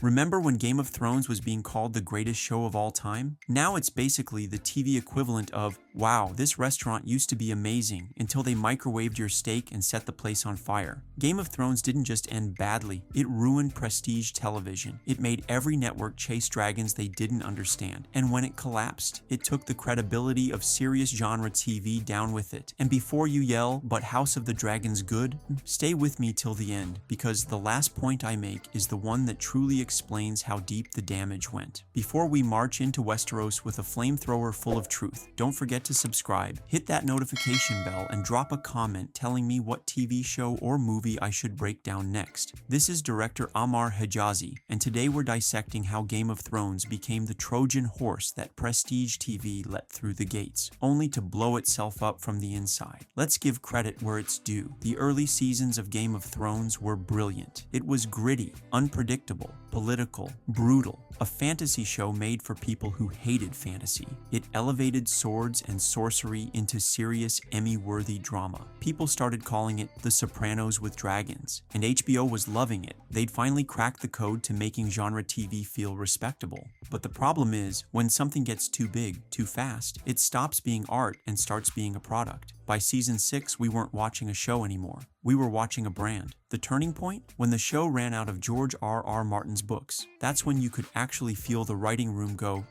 Remember when Game of Thrones was being called the greatest show of all time? Now it's basically the TV equivalent of, wow, this restaurant used to be amazing until they microwaved your steak and set the place on fire. Game of Thrones didn't just end badly, it ruined prestige television. It made every network chase dragons they didn't understand. And when it collapsed, it took the credibility of serious genre TV down with it. And before you yell, but House of the Dragon's good, stay with me till the end, because the last point I make is the one that truly explains how deep the damage went. Before we march into Westeros with a flamethrower full of truth, don't forget to subscribe, hit that notification bell, and drop a comment telling me what TV show or movie I should break down next. This is director Ammar Hejazi, and today we're dissecting how Game of Thrones became the Trojan horse that prestige TV let through the gates, only to blow itself up from the inside. Let's give credit where it's due. The early seasons of Game of Thrones were brilliant. It was gritty, unpredictable, political, brutal, a fantasy show made for people who hated fantasy. It elevated swords and sorcery into serious Emmy-worthy drama. People started calling it The Sopranos with dragons, and HBO was loving it. They'd finally cracked the code to making genre TV feel respectable. But the problem is, when something gets too big, too fast, it stops being art and starts being a product. By season 6, we weren't watching a show anymore. We were watching a brand. The turning point? When the show ran out of George R.R. Martin's books. That's when you could actually feel the writing room go,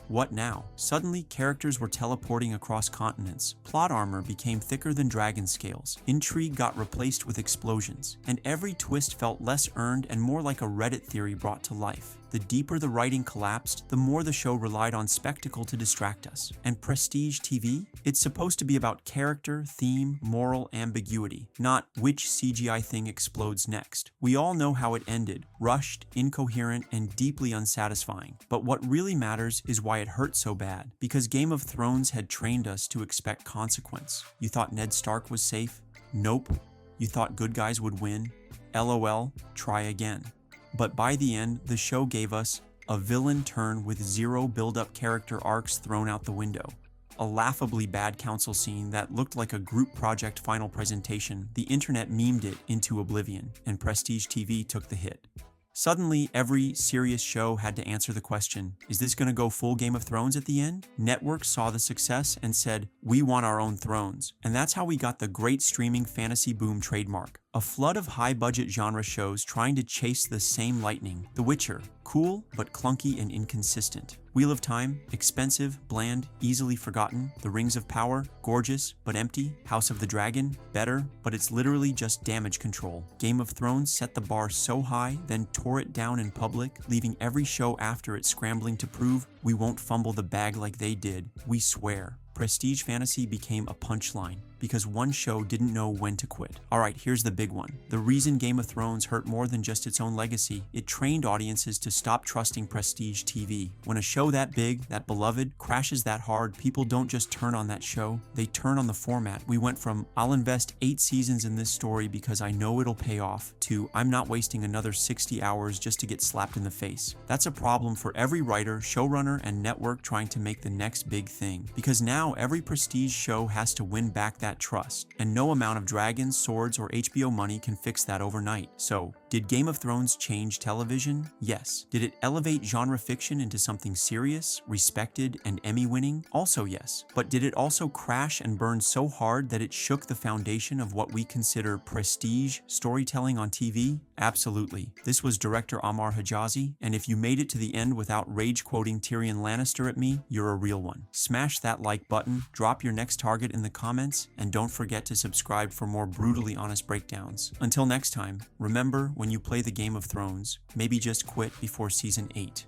what now? Suddenly, characters were teleporting across continents. Plot armor became thicker than dragon scales. Intrigue got replaced with explosions. And every twist felt less earned and more like a Reddit theory brought to life. The deeper the writing collapsed, the more the show relied on spectacle to distract us. And prestige TV? It's supposed to be about character, theme, moral ambiguity, not which CGI thing explodes next. We all know how it ended, rushed, incoherent, and deeply unsatisfying. But what really matters is why it hurt so bad, because Game of Thrones had trained us to expect consequence. You thought Ned Stark was safe? Nope. You thought good guys would win? LOL, try again. But by the end, the show gave us a villain turn with zero build-up character arcs thrown out the window, a laughably bad council scene that looked like a group project final presentation. The internet memed it into oblivion, and prestige TV took the hit. Suddenly, every serious show had to answer the question, is this gonna go full Game of Thrones at the end? Networks saw the success and said, we want our own thrones. And that's how we got the great streaming fantasy boom trademark. A flood of high-budget genre shows trying to chase the same lightning. The Witcher, cool but clunky and inconsistent. Wheel of Time, expensive, bland, easily forgotten. The Rings of Power, gorgeous but empty. House of the Dragon, better, but it's literally just damage control. Game of Thrones set the bar so high, then tore it down in public, leaving every show after it scrambling to prove we won't fumble the bag like they did. We swear. Prestige fantasy became a punchline because one show didn't know when to quit. Alright, here's the big one. The reason Game of Thrones hurt more than just its own legacy, it trained audiences to stop trusting prestige TV. When a show that big, that beloved, crashes that hard, people don't just turn on that show, they turn on the format. We went from, I'll invest 8 seasons in this story because I know it'll pay off, to, I'm not wasting another 60 hours just to get slapped in the face. That's a problem for every writer, showrunner, and network trying to make the next big thing. Because now every prestige show has to win back that trust, and no amount of dragons, swords, or HBO money can fix that overnight. So, did Game of Thrones change television? Yes. Did it elevate genre fiction into something serious, respected, and Emmy-winning? Also yes. But did it also crash and burn so hard that it shook the foundation of what we consider prestige storytelling on TV? Absolutely. This was director Ammar Hejazi, and if you made it to the end without rage-quoting Tyrion Lannister at me, you're a real one. Smash that like button, drop your next target in the comments, and don't forget to subscribe for more brutally honest breakdowns. Until next time, remember, when you play the Game of Thrones, maybe just quit before season 8.